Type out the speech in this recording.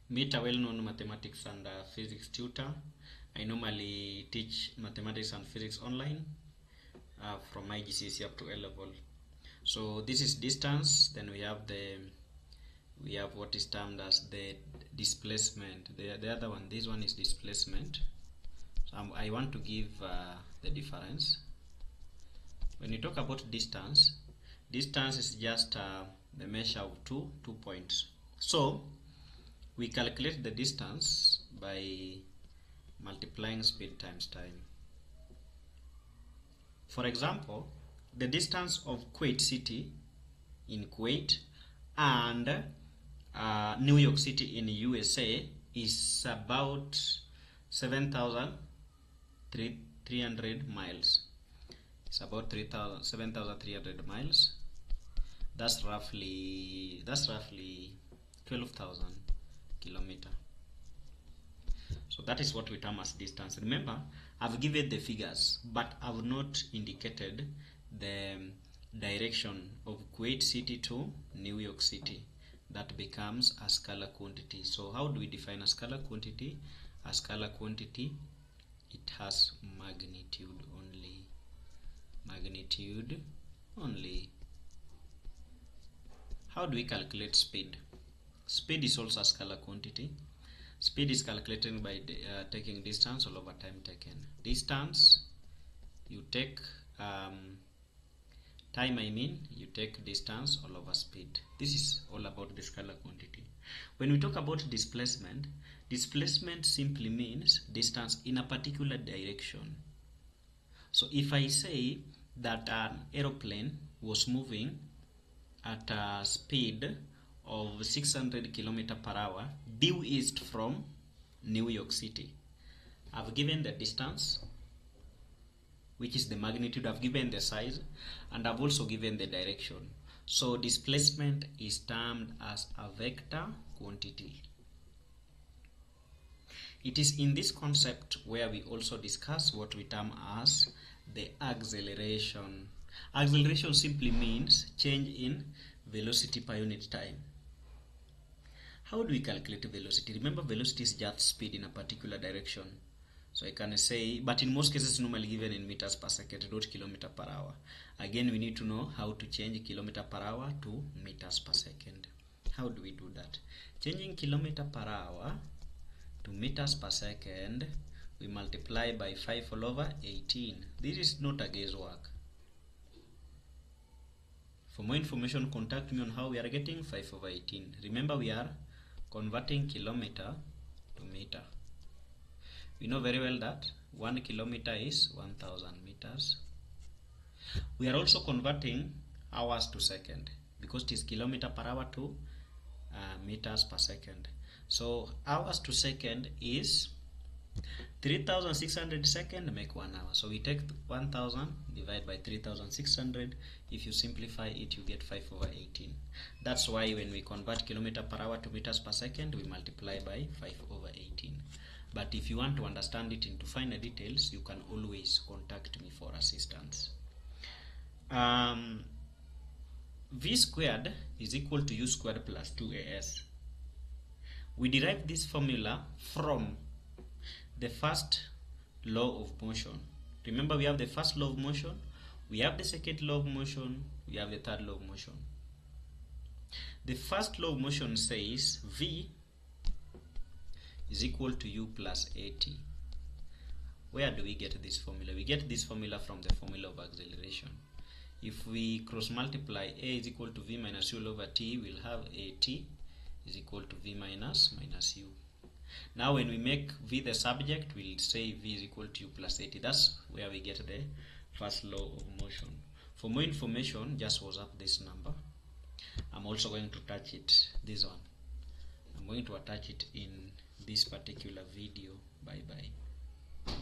Meet a well-known mathematics and physics tutor. I normally teach mathematics and physics online from IGCSE up to A level. So this is distance. Then we have what is termed as the displacement. The other one, this one is displacement. So I want to give the difference. When you talk about distance, distance is just the measure of two points. So we calculate the distance by multiplying speed times time. For example, the distance of Kuwait City in Kuwait and New York City in USA is about 7,300 miles. It's about 7,300 miles. That's roughly 12,000 kilometers. So that is what we term as distance. Remember, I've given the figures, but I've not indicated the direction of Kuwait City to New York City. That becomes a scalar quantity. So how do we define a scalar quantity? A scalar quantity, it has magnitude only. Magnitude only. How do we calculate speed? Speed is also a scalar quantity. Speed is calculated by taking distance all over time taken. Distance, you take time, you take distance all over speed. This is all about the scalar quantity. When we talk about displacement, displacement simply means distance in a particular direction. So if I say that an aeroplane was moving at a speed of 600 km per hour due east from New York City, I've given the distance, which is the magnitude, I've given the size, and I've also given the direction. So displacement is termed as a vector quantity. It is in this concept where we also discuss what we term as the acceleration. Acceleration simply means change in velocity per unit time. How do we calculate velocity? Remember, velocity is just speed in a particular direction. So I can say, but in most cases normally given in meters per second, not kilometer per hour. Again, we need to know how to change kilometer per hour to meters per second. How do we do that? Changing kilometer per hour to meters per second, we multiply by 5 all over 18. This is not a guesswork. For more information, contact me on how we are getting 5 over 18. Remember, we are converting kilometer to meter. We know very well that 1 kilometer is 1,000 meters. We are also converting hours to second because it is kilometer per hour to meters per second. So hours to second is 3,600 seconds make 1 hour. So we take 1,000 divide by 3,600. If you simplify it, you get 5 over 18. That's why when we convert kilometer per hour to meters per second, we multiply by 5 over 18. But if you want to understand it into finer details, you can always contact me for assistance. V squared is equal to U squared plus 2AS. We derive this formula from the first law of motion. Remember, we have the first law of motion, we have the second law of motion, we have the third law of motion. The first law of motion says V is equal to U plus AT. Where do we get this formula? We get this formula from the formula of acceleration. If we cross multiply, A is equal to V minus U all over T, we'll have AT is equal to V minus U. Now when we make V the subject, we'll say V is equal to U plus AT. That's where we get the first law of motion. For more information, just WhatsApp this number. I'm also going to attach it, this one. I'm going to attach it in this particular video. Bye bye.